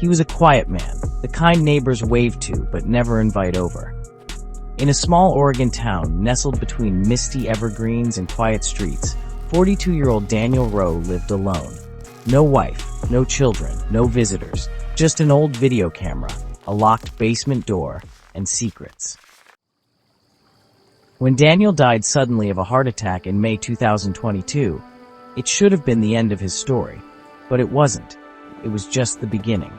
He was a quiet man, the kind neighbors wave to but never invite over. In a small Oregon town nestled between misty evergreens and quiet streets, 42-year-old Daniel Rowe lived alone. No wife, no children, no visitors, just an old video camera, a locked basement door, and secrets. When Daniel died suddenly of a heart attack in May 2022, it should have been the end of his story, but it wasn't. It was just the beginning.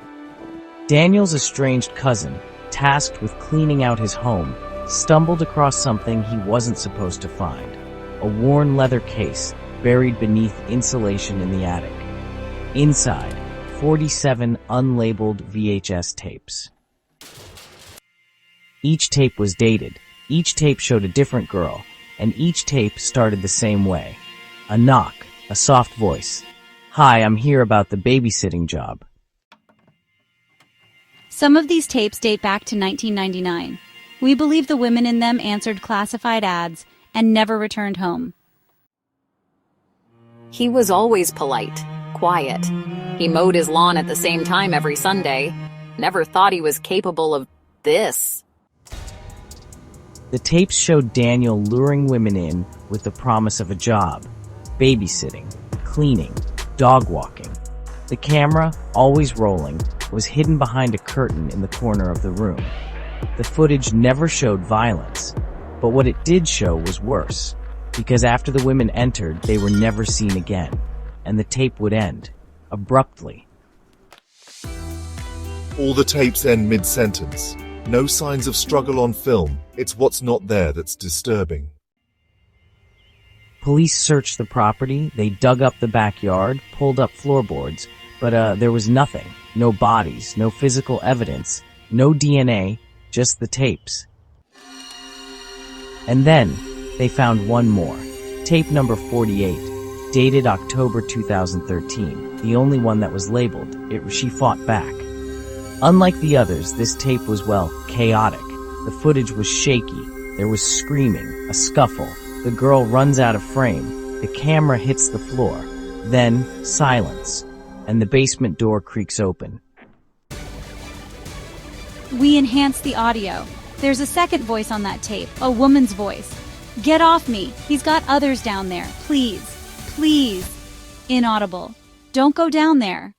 Daniel's estranged cousin, tasked with cleaning out his home, stumbled across something he wasn't supposed to find. A worn leather case buried beneath insulation in the attic. Inside, 47 unlabeled VHS tapes. Each tape was dated, each tape showed a different girl, and each tape started the same way. A knock, a soft voice. "Hi, I'm here about the babysitting job." Some of these tapes date back to 1999. We believe the women in them answered classified ads and never returned home. He was always polite, quiet. He mowed his lawn at the same time every Sunday. Never thought he was capable of this. The tapes showed Daniel luring women in with the promise of a job, babysitting, cleaning, dog walking. The camera, always rolling, was hidden behind a curtain in the corner of the room. The footage never showed violence, but what it did show was worse, because after the women entered, they were never seen again, and the tape would end, abruptly. All the tapes end mid-sentence. No signs of struggle on film. It's what's not there that's disturbing. Police searched the property, they dug up the backyard, pulled up floorboards, but there was nothing. No bodies, no physical evidence, no DNA, just the tapes. And then, they found one more. Tape number 48, dated October 2013, the only one that was labeled. She fought back. Unlike the others, this tape was, well, chaotic. The footage was shaky. There was screaming, a scuffle. The girl runs out of frame. The camera hits the floor. Then, silence. And the basement door creaks open. We enhanced the audio. There's a second voice on that tape, a woman's voice. "Get off me. He's got others down there. Please. Please." Inaudible. "Don't go down there."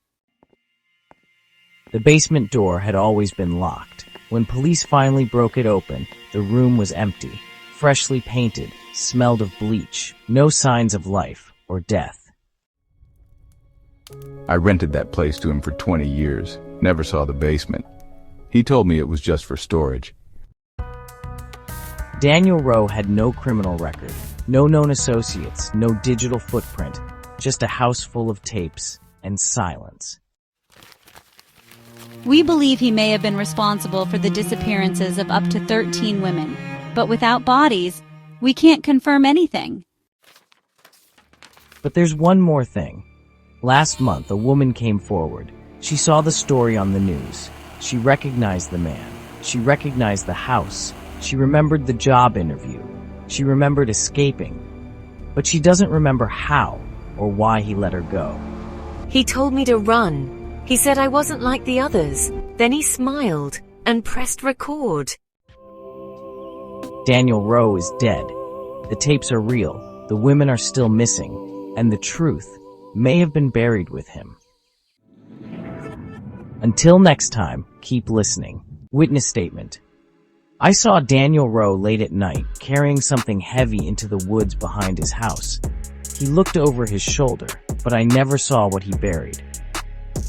The basement door had always been locked. When police finally broke it open, the room was empty, freshly painted, smelled of bleach, no signs of life or death. I rented that place to him for 20 years, never saw the basement. He told me it was just for storage. Daniel Rowe had no criminal record, no known associates, no digital footprint, just a house full of tapes and silence. We believe he may have been responsible for the disappearances of up to 13 women, but without bodies, we can't confirm anything. But there's one more thing. Last month, a woman came forward. She saw the story on the news. She recognized the man. She recognized the house. She remembered the job interview. She remembered escaping. But she doesn't remember how or why he let her go. "He told me to run. He said I wasn't like the others. Then he smiled and pressed record." Daniel Rowe is dead. The tapes are real. The women are still missing. And the truth may have been buried with him. Until next time, keep listening. Witness statement. I saw Daniel Rowe late at night, carrying something heavy into the woods behind his house. He looked over his shoulder, but I never saw what he buried.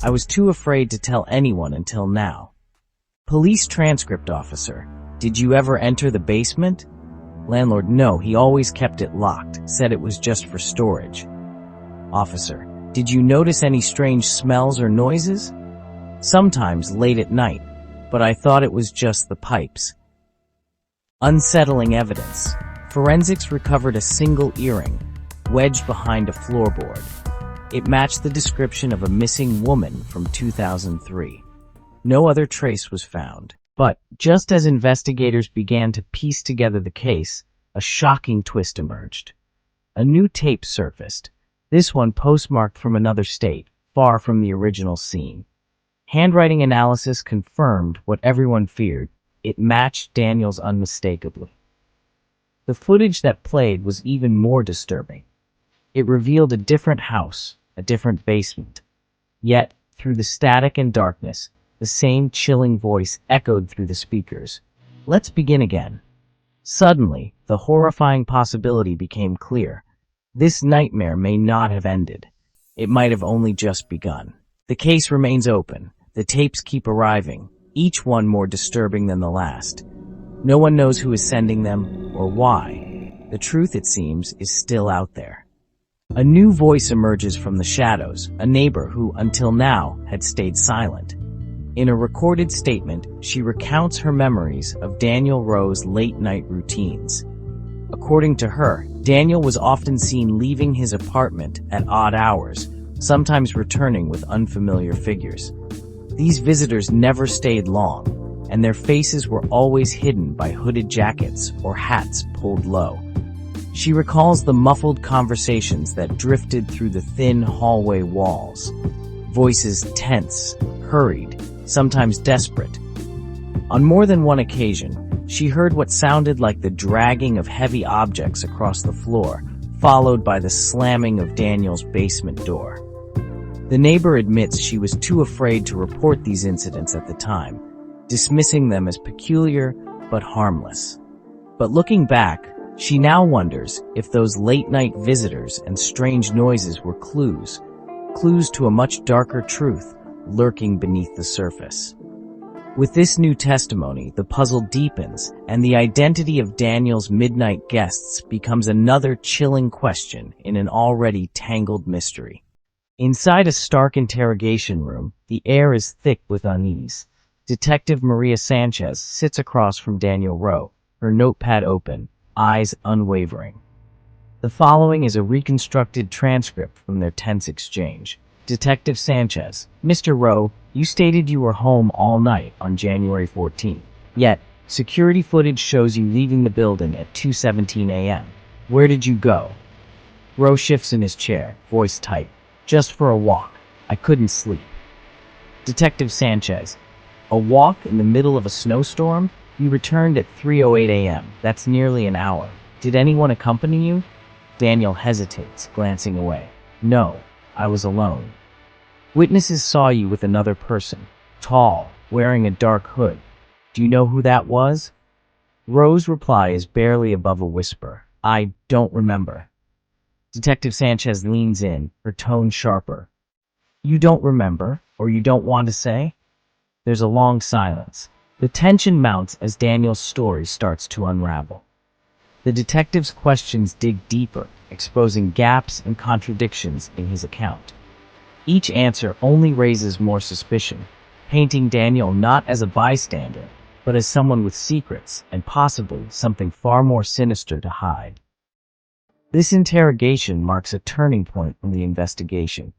I was too afraid to tell anyone until now. Police transcript officer, did you ever enter the basement? Landlord, no, he always kept it locked, said it was just for storage. Officer, did you notice any strange smells or noises? Sometimes late at night, but I thought it was just the pipes. Unsettling evidence. Forensics recovered a single earring, wedged behind a floorboard. It matched the description of a missing woman from 2003. No other trace was found. But, just as investigators began to piece together the case, a shocking twist emerged. A new tape surfaced, this one postmarked from another state, far from the original scene. Handwriting analysis confirmed what everyone feared. It matched Daniel's unmistakably. The footage that played was even more disturbing. It revealed a different house, a different basement. Yet, through the static and darkness, the same chilling voice echoed through the speakers. Let's begin again. Suddenly, the horrifying possibility became clear. This nightmare may not have ended. It might have only just begun. The case remains open. The tapes keep arriving, each one more disturbing than the last. No one knows who is sending them or why. The truth, it seems, is still out there. A new voice emerges from the shadows, a neighbor who, until now, had stayed silent. In a recorded statement, she recounts her memories of Daniel Rowe's late-night routines. According to her, Daniel was often seen leaving his apartment at odd hours, sometimes returning with unfamiliar figures. These visitors never stayed long, and their faces were always hidden by hooded jackets or hats pulled low. She recalls the muffled conversations that drifted through the thin hallway walls. Voices tense, hurried, sometimes desperate. On more than one occasion, she heard what sounded like the dragging of heavy objects across the floor, followed by the slamming of Daniel's basement door. The neighbor admits she was too afraid to report these incidents at the time, dismissing them as peculiar but harmless. But looking back, she now wonders if those late-night visitors and strange noises were clues to a much darker truth lurking beneath the surface. With this new testimony, the puzzle deepens, and the identity of Daniel's midnight guests becomes another chilling question in an already tangled mystery. Inside a stark interrogation room, the air is thick with unease. Detective Maria Sanchez sits across from Daniel Rowe, her notepad open, eyes unwavering. The following is a reconstructed transcript from their tense exchange. Detective Sanchez: Mr. Rowe, you stated you were home all night on January 14th. Yet, security footage shows you leaving the building at 2:17 a.m. Where did you go? Rowe shifts in his chair, voice tight. Just for a walk. I couldn't sleep. Detective Sanchez: a walk in the middle of a snowstorm? You returned at 3:08 a.m. That's nearly an hour. Did anyone accompany you? Daniel hesitates, glancing away. No, I was alone. Witnesses saw you with another person, tall, wearing a dark hood. Do you know who that was? Rowe's reply is barely above a whisper. I don't remember. Detective Sanchez leans in, her tone sharper. You don't remember, or you don't want to say? There's a long silence. The tension mounts as Daniel's story starts to unravel. The detective's questions dig deeper, exposing gaps and contradictions in his account. Each answer only raises more suspicion, painting Daniel not as a bystander, but as someone with secrets and possibly something far more sinister to hide. This interrogation marks a turning point in the investigation.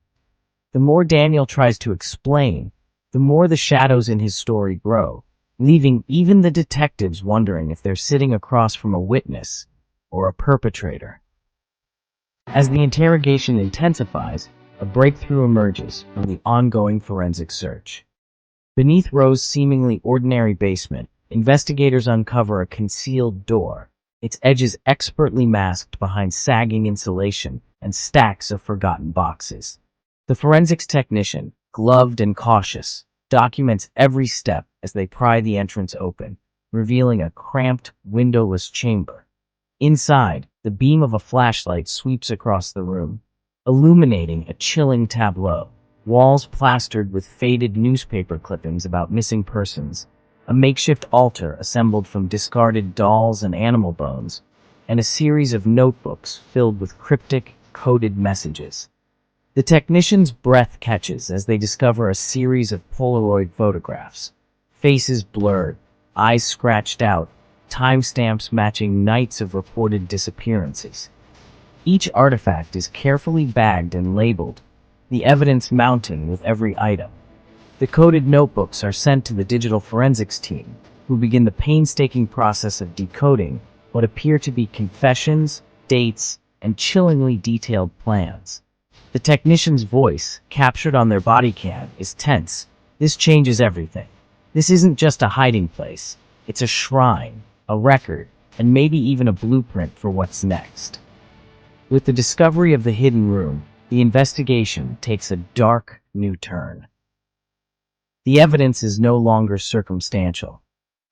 The more Daniel tries to explain, the more the shadows in his story grow, leaving even the detectives wondering if they're sitting across from a witness or a perpetrator. As the interrogation intensifies, a breakthrough emerges from the ongoing forensic search. Beneath Rowe's seemingly ordinary basement, investigators uncover a concealed door, its edges expertly masked behind sagging insulation and stacks of forgotten boxes. The forensics technician, gloved and cautious, documents every step as they pry the entrance open, revealing a cramped, windowless chamber. Inside, the beam of a flashlight sweeps across the room, illuminating a chilling tableau. Walls plastered with faded newspaper clippings about missing persons, a makeshift altar assembled from discarded dolls and animal bones, and a series of notebooks filled with cryptic, coded messages. The technician's breath catches as they discover a series of Polaroid photographs. Faces blurred, eyes scratched out, timestamps matching nights of reported disappearances. Each artifact is carefully bagged and labeled, the evidence mounting with every item. The coded notebooks are sent to the digital forensics team, who begin the painstaking process of decoding what appear to be confessions, dates, and chillingly detailed plans. The technician's voice, captured on their body cam, is tense, This changes everything. This isn't just a hiding place. It's a shrine, a record, and maybe even a blueprint for what's next. With the discovery of the hidden room, the investigation takes a dark, new turn. The evidence is no longer circumstantial.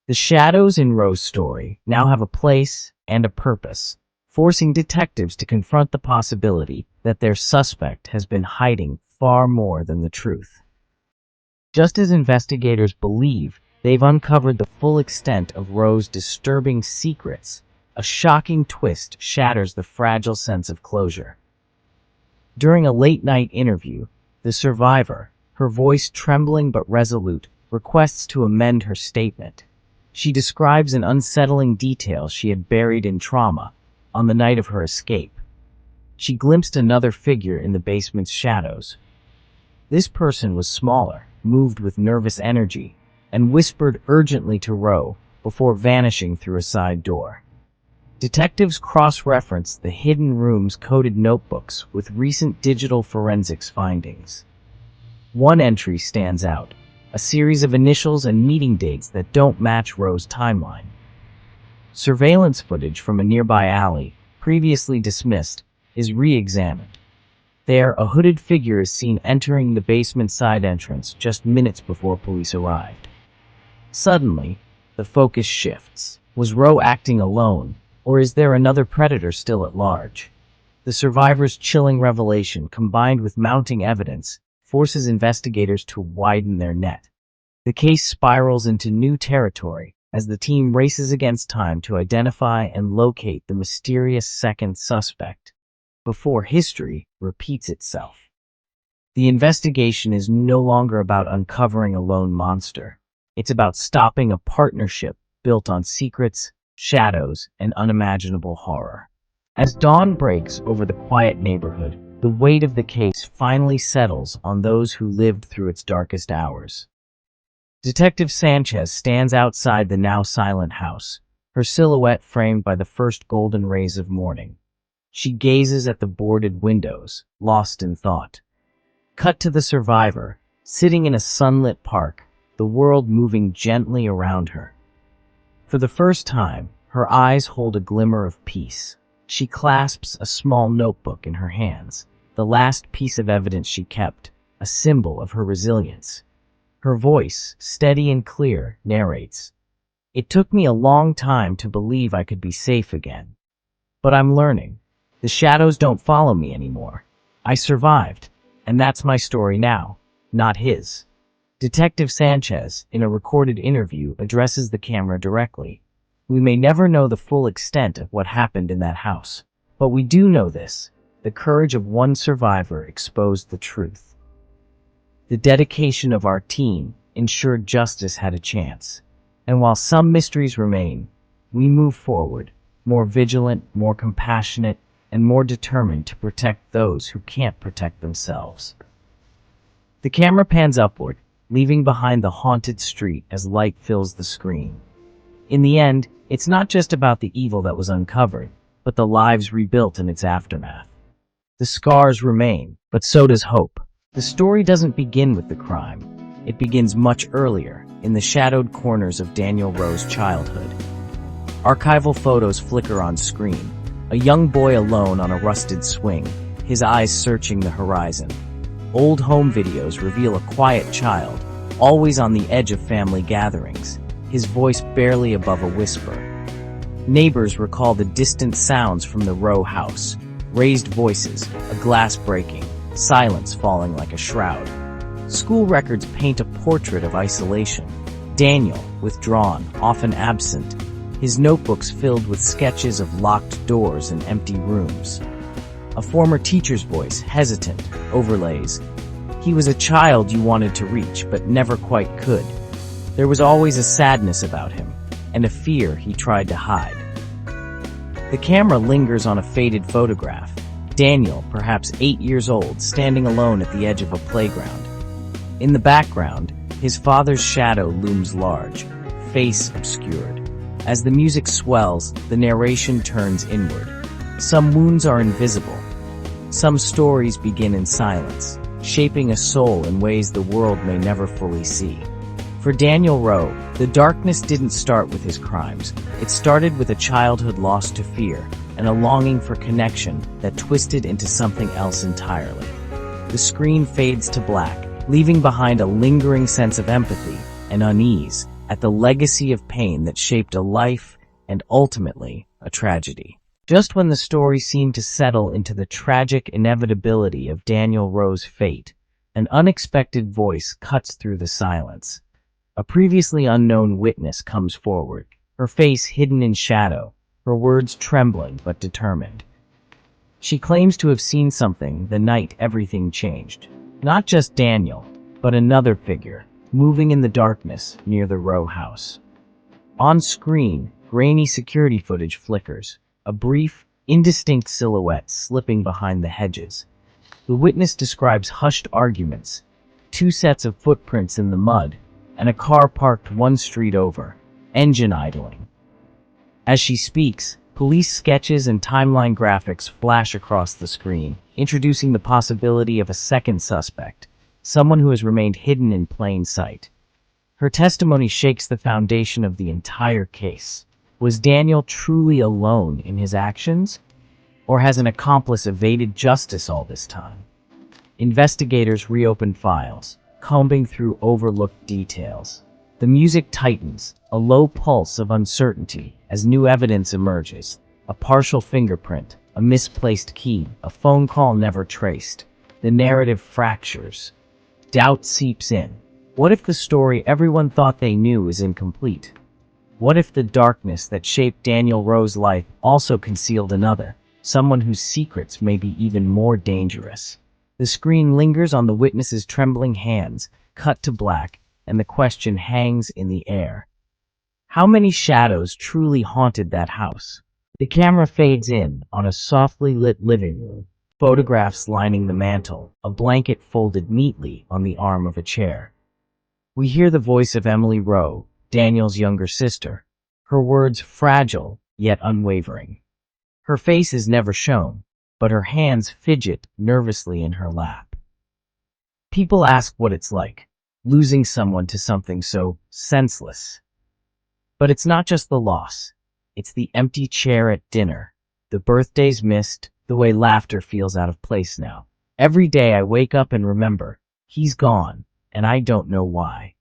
The shadows in Rowe's story now have a place and a purpose, forcing detectives to confront the possibility that their suspect has been hiding far more than the truth. Just as investigators believe they've uncovered the full extent of Rowe's disturbing secrets, a shocking twist shatters the fragile sense of closure. During a late-night interview, the survivor, her voice trembling but resolute, requests to amend her statement. She describes an unsettling detail she had buried in trauma on the night of her escape. She glimpsed another figure in the basement's shadows. This person was smaller, moved with nervous energy, and whispered urgently to Rowe before vanishing through a side door. Detectives cross-referenced the hidden room's coded notebooks with recent digital forensics findings. One entry stands out, a series of initials and meeting dates that don't match Rowe's timeline. Surveillance footage from a nearby alley, previously dismissed, is re-examined. There, a hooded figure is seen entering the basement side entrance just minutes before police arrived. Suddenly, the focus shifts. Was Rowe acting alone, or is there another predator still at large? The survivor's chilling revelation, combined with mounting evidence, forces investigators to widen their net. The case spirals into new territory as the team races against time to identify and locate the mysterious second suspect before history repeats itself. The investigation is no longer about uncovering a lone monster. It's about stopping a partnership built on secrets, shadows, and unimaginable horror. As dawn breaks over the quiet neighborhood, the weight of the case finally settles on those who lived through its darkest hours. Detective Sanchez stands outside the now silent house, her silhouette framed by the first golden rays of morning. She gazes at the boarded windows, lost in thought. Cut to the survivor, sitting in a sunlit park, the world moving gently around her. For the first time, her eyes hold a glimmer of peace. She clasps a small notebook in her hands, the last piece of evidence she kept, a symbol of her resilience. Her voice, steady and clear, narrates, "It took me a long time to believe I could be safe again. But I'm learning. The shadows don't follow me anymore. I survived, and that's my story now, not his." Detective Sanchez, in a recorded interview, addresses the camera directly. "We may never know the full extent of what happened in that house, but we do know this. The courage of one survivor exposed the truth. The dedication of our team ensured justice had a chance. And while some mysteries remain, we move forward, more vigilant, more compassionate, and more determined to protect those who can't protect themselves." The camera pans upward, leaving behind the haunted street as light fills the screen. In the end, it's not just about the evil that was uncovered, but the lives rebuilt in its aftermath. The scars remain, but so does hope. The story doesn't begin with the crime. It begins much earlier, in the shadowed corners of Daniel Rowe's childhood. Archival photos flicker on screen. A young boy alone on a rusted swing, his eyes searching the horizon. Old home videos reveal a quiet child, always on the edge of family gatherings, his voice barely above a whisper. Neighbors recall the distant sounds from the Rowe house, raised voices, a glass breaking, silence falling like a shroud. School records paint a portrait of isolation. Daniel, withdrawn, often absent, his notebooks filled with sketches of locked doors and empty rooms. A former teacher's voice, hesitant, overlays, "He was a child you wanted to reach, but never quite could. There was always a sadness about him, and a fear he tried to hide." The camera lingers on a faded photograph. Daniel, perhaps 8 years old, standing alone at the edge of a playground. In the background, his father's shadow looms large, face obscured. As the music swells, the narration turns inward. Some wounds are invisible. Some stories begin in silence. shaping a soul in ways the world may never fully see. For Daniel Rowe, the darkness didn't start with his crimes. It started with a childhood lost to fear and a longing for connection that twisted into something else entirely. The screen fades to black, leaving behind a lingering sense of empathy and unease at the legacy of pain that shaped a life and ultimately a tragedy. Just when the story seemed to settle into the tragic inevitability of Daniel Rowe's fate, an unexpected voice cuts through the silence. A previously unknown witness comes forward, her face hidden in shadow, her words trembling but determined. She claims to have seen something the night everything changed. Not just Daniel, but another figure, moving in the darkness near the Rowe house. On screen, grainy security footage flickers, a brief, indistinct silhouette slipping behind the hedges. The witness describes hushed arguments, 2 sets of footprints in the mud, and a car parked 1 street over, engine idling. As she speaks, police sketches and timeline graphics flash across the screen, introducing the possibility of a second suspect, someone who has remained hidden in plain sight. Her testimony shakes the foundation of the entire case. Was Daniel truly alone in his actions? Or has an accomplice evaded justice all this time? Investigators reopen files, combing through overlooked details. The music tightens, a low pulse of uncertainty as new evidence emerges. A partial fingerprint, a misplaced key, a phone call never traced. The narrative fractures. Doubt seeps in. What if the story everyone thought they knew is incomplete? What if the darkness that shaped Daniel Rowe's life also concealed another, someone whose secrets may be even more dangerous? The screen lingers on the witness's trembling hands, cut to black, and the question hangs in the air. How many shadows truly haunted that house? The camera fades in on a softly lit living room, photographs lining the mantel, a blanket folded neatly on the arm of a chair. We hear the voice of Emily Rowe, Daniel's younger sister, her words fragile yet unwavering. Her face is never shown, but her hands fidget nervously in her lap. People ask what it's like, losing someone to something so senseless. But it's not just the loss. It's the empty chair at dinner, the birthdays missed, the way laughter feels out of place now. Every day I wake up and remember, he's gone, and I don't know why.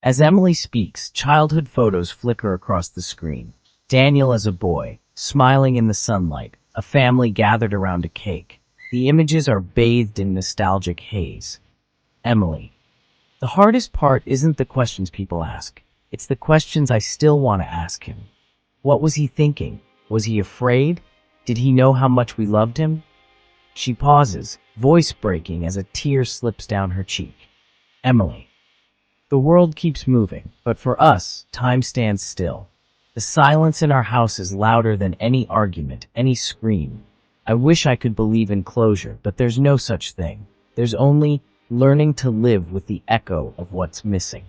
As Emily speaks, childhood photos flicker across the screen. Daniel as a boy, smiling in the sunlight, a family gathered around a cake. The images are bathed in nostalgic haze. Emily. The hardest part isn't the questions people ask. It's the questions I still want to ask him. What was he thinking? Was he afraid? Did he know how much we loved him? She pauses, voice breaking as a tear slips down her cheek. Emily. The world keeps moving, but for us, time stands still. The silence in our house is louder than any argument, any scream. I wish I could believe in closure, but there's no such thing. There's only learning to live with the echo of what's missing.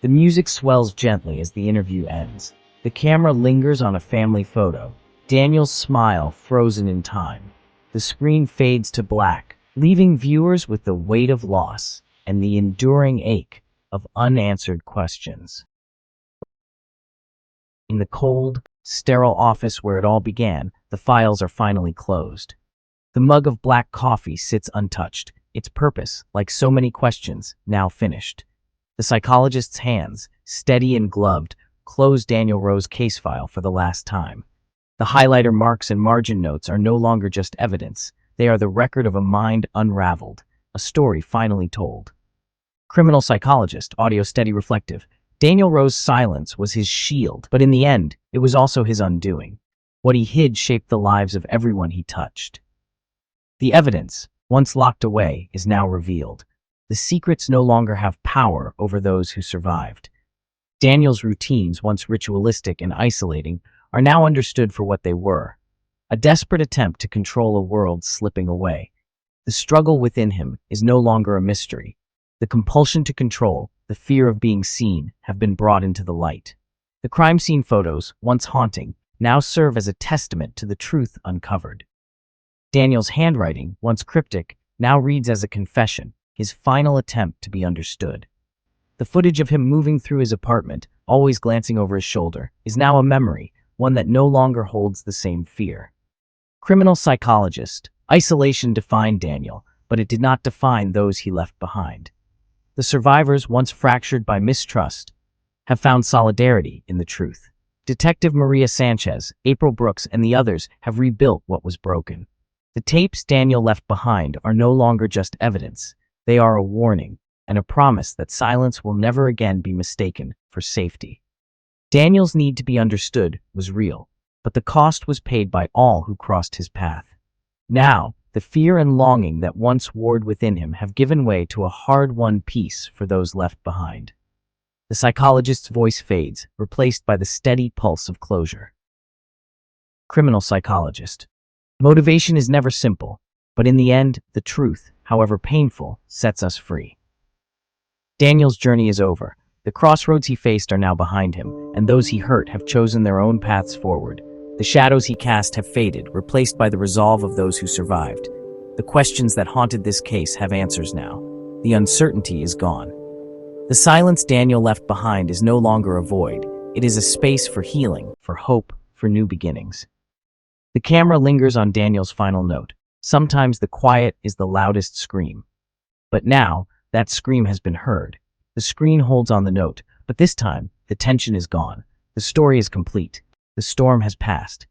The music swells gently as the interview ends. The camera lingers on a family photo, Daniel's smile frozen in time. The screen fades to black, leaving viewers with the weight of loss and the enduring ache of unanswered questions. In the cold, sterile office where it all began, the files are finally closed. The mug of black coffee sits untouched, its purpose, like so many questions, now finished. The psychologist's hands, steady and gloved, close Daniel Rowe's case file for the last time. The highlighter marks and margin notes are no longer just evidence. They are the record of a mind unraveled, a story finally told. Criminal psychologist, audio steady reflective. Daniel Rowe's silence was his shield, but in the end, it was also his undoing. What he hid shaped the lives of everyone he touched. The evidence, once locked away, is now revealed. The secrets no longer have power over those who survived. Daniel's routines, once ritualistic and isolating, are now understood for what they were. A desperate attempt to control a world slipping away. The struggle within him is no longer a mystery. The compulsion to control, the fear of being seen, have been brought into the light. The crime scene photos, once haunting, now serve as a testament to the truth uncovered. Daniel's handwriting, once cryptic, now reads as a confession, his final attempt to be understood. The footage of him moving through his apartment, always glancing over his shoulder, is now a memory, one that no longer holds the same fear. Criminal psychologist. Isolation defined Daniel, but it did not define those he left behind. The survivors, once fractured by mistrust, have found solidarity in the truth. Detective Maria Sanchez, April Brooks, and the others have rebuilt what was broken. The tapes Daniel left behind are no longer just evidence. They are a warning and a promise that silence will never again be mistaken for safety. Daniel's need to be understood was real, but the cost was paid by all who crossed his path. Now, the fear and longing that once warred within him have given way to a hard-won peace for those left behind. The psychologist's voice fades, replaced by the steady pulse of closure. Criminal psychologist. Motivation is never simple, but in the end, the truth, however painful, sets us free. Daniel's journey is over. The crossroads he faced are now behind him, and those he hurt have chosen their own paths forward. The shadows he cast have faded, replaced by the resolve of those who survived. The questions that haunted this case have answers now. The uncertainty is gone. The silence Daniel left behind is no longer a void. It is a space for healing, for hope, for new beginnings. The camera lingers on Daniel's final note. Sometimes the quiet is the loudest scream. But now, that scream has been heard. The screen holds on the note, but this time, the tension is gone. The story is complete. The storm has passed.